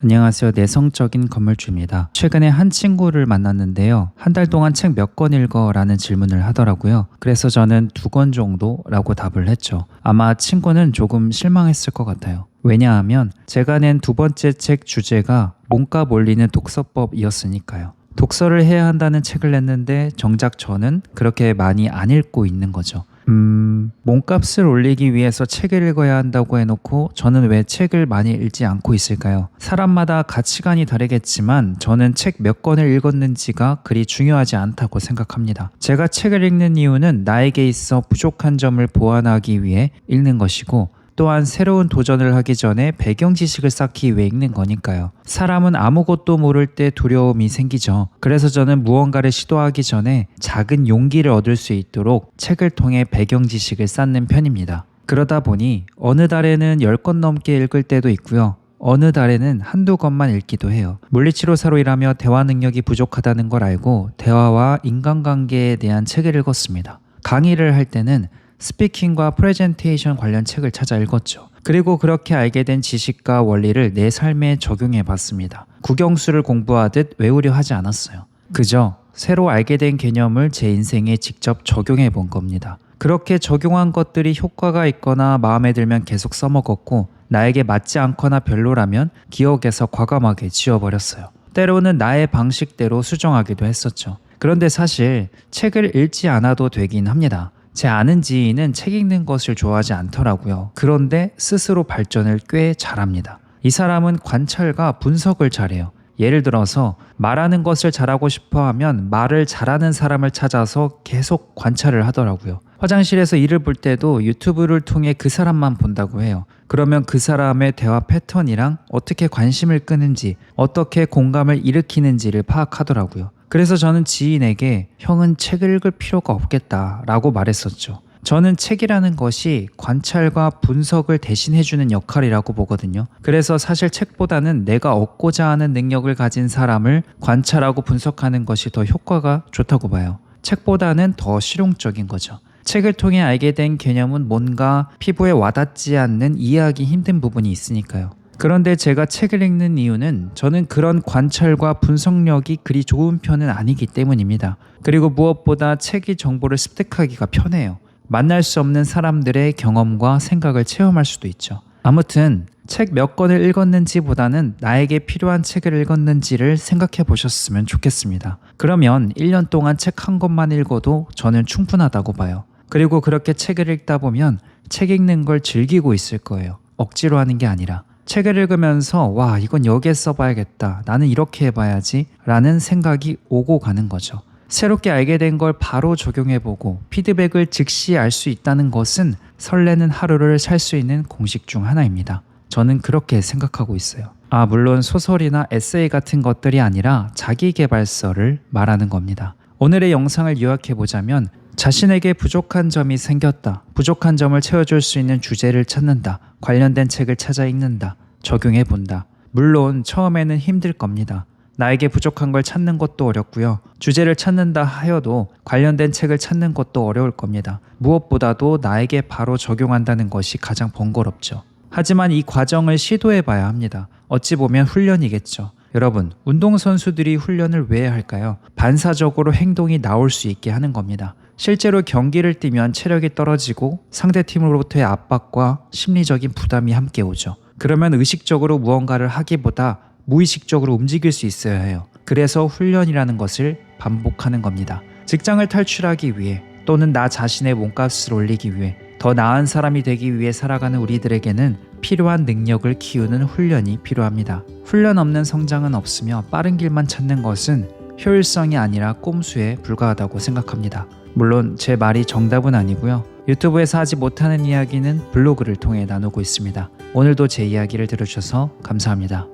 안녕하세요. 내성적인 건물주입니다. 최근에 한 친구를 만났는데요. 한 달 동안 책 몇 권 읽어? 라는 질문을 하더라고요. 그래서 저는 2권 정도 라고 답을 했죠. 아마 친구는 조금 실망했을 것 같아요. 왜냐하면 제가 낸 두 번째 책 주제가 몸값 올리는 독서법이었으니까요. 독서를 해야 한다는 책을 냈는데 정작 저는 그렇게 많이 안 읽고 있는 거죠. 몸값을 올리기 위해서 책을 읽어야 한다고 해놓고 저는 왜 책을 많이 읽지 않고 있을까요? 사람마다 가치관이 다르겠지만 저는 책 몇 권을 읽었는지가 그리 중요하지 않다고 생각합니다. 제가 책을 읽는 이유는 나에게 있어 부족한 점을 보완하기 위해 읽는 것이고, 또한 새로운 도전을 하기 전에 배경 지식을 쌓기 위해 읽는 거니까요. 사람은 아무것도 모를 때 두려움이 생기죠. 그래서 저는 무언가를 시도하기 전에 작은 용기를 얻을 수 있도록 책을 통해 배경 지식을 쌓는 편입니다. 그러다 보니 어느 달에는 10권 넘게 읽을 때도 있고요. 어느 달에는 한두 권만 읽기도 해요. 물리치료사로 일하며 대화 능력이 부족하다는 걸 알고 대화와 인간관계에 대한 책을 읽었습니다. 강의를 할 때는 스피킹과 프레젠테이션 관련 책을 찾아 읽었죠. 그리고 그렇게 알게 된 지식과 원리를 내 삶에 적용해 봤습니다. 국영수를 공부하듯 외우려 하지 않았어요. 그저 새로 알게 된 개념을 제 인생에 직접 적용해 본 겁니다. 그렇게 적용한 것들이 효과가 있거나 마음에 들면 계속 써먹었고, 나에게 맞지 않거나 별로라면 기억에서 과감하게 지워버렸어요. 때로는 나의 방식대로 수정하기도 했었죠. 그런데 사실 책을 읽지 않아도 되긴 합니다. 제 아는 지인은 책 읽는 것을 좋아하지 않더라고요. 그런데 스스로 발전을 꽤 잘합니다. 이 사람은 관찰과 분석을 잘해요. 예를 들어서 말하는 것을 잘하고 싶어 하면 말을 잘하는 사람을 찾아서 계속 관찰을 하더라고요. 화장실에서 일을 볼 때도 유튜브를 통해 그 사람만 본다고 해요. 그러면 그 사람의 대화 패턴이랑 어떻게 관심을 끄는지, 어떻게 공감을 일으키는지를 파악하더라고요. 그래서 저는 지인에게 형은 책을 읽을 필요가 없겠다 라고 말했었죠. 저는 책이라는 것이 관찰과 분석을 대신해주는 역할이라고 보거든요. 그래서 사실 책보다는 내가 얻고자 하는 능력을 가진 사람을 관찰하고 분석하는 것이 더 효과가 좋다고 봐요. 책보다는 더 실용적인 거죠. 책을 통해 알게 된 개념은 뭔가 피부에 와닿지 않는 이해하기 힘든 부분이 있으니까요. 그런데 제가 책을 읽는 이유는 저는 그런 관찰과 분석력이 그리 좋은 편은 아니기 때문입니다. 그리고 무엇보다 책이 정보를 습득하기가 편해요. 만날 수 없는 사람들의 경험과 생각을 체험할 수도 있죠. 아무튼 책 몇 권을 읽었는지보다는 나에게 필요한 책을 읽었는지를 생각해 보셨으면 좋겠습니다. 그러면 1년 동안 책 한 권만 읽어도 저는 충분하다고 봐요. 그리고 그렇게 책을 읽다 보면 책 읽는 걸 즐기고 있을 거예요. 억지로 하는 게 아니라. 책을 읽으면서 와, 이건 여기에 써봐야겠다, 나는 이렇게 해봐야지 라는 생각이 오고 가는 거죠. 새롭게 알게 된 걸 바로 적용해보고 피드백을 즉시 알 수 있다는 것은 설레는 하루를 살 수 있는 공식 중 하나입니다. 저는 그렇게 생각하고 있어요. 물론 소설이나 에세이 같은 것들이 아니라 자기계발서를 말하는 겁니다. 오늘의 영상을 요약해보자면, 자신에게 부족한 점이 생겼다. 부족한 점을 채워줄 수 있는 주제를 찾는다. 관련된 책을 찾아 읽는다. 적용해본다. 물론 처음에는 힘들 겁니다. 나에게 부족한 걸 찾는 것도 어렵고요. 주제를 찾는다 하여도 관련된 책을 찾는 것도 어려울 겁니다. 무엇보다도 나에게 바로 적용한다는 것이 가장 번거롭죠. 하지만 이 과정을 시도해봐야 합니다. 어찌 보면 훈련이겠죠. 여러분, 운동선수들이 훈련을 왜 할까요? 반사적으로 행동이 나올 수 있게 하는 겁니다. 실제로 경기를 뛰면 체력이 떨어지고 상대팀으로부터의 압박과 심리적인 부담이 함께 오죠. 그러면 의식적으로 무언가를 하기보다 무의식적으로 움직일 수 있어야 해요. 그래서 훈련이라는 것을 반복하는 겁니다. 직장을 탈출하기 위해, 또는 나 자신의 몸값을 올리기 위해, 더 나은 사람이 되기 위해 살아가는 우리들에게는 필요한 능력을 키우는 훈련이 필요합니다. 훈련 없는 성장은 없으며 빠른 길만 찾는 것은 효율성이 아니라 꼼수에 불과하다고 생각합니다. 물론 제 말이 정답은 아니고요. 유튜브에서 하지 못하는 이야기는 블로그를 통해 나누고 있습니다. 오늘도 제 이야기를 들어주셔서 감사합니다.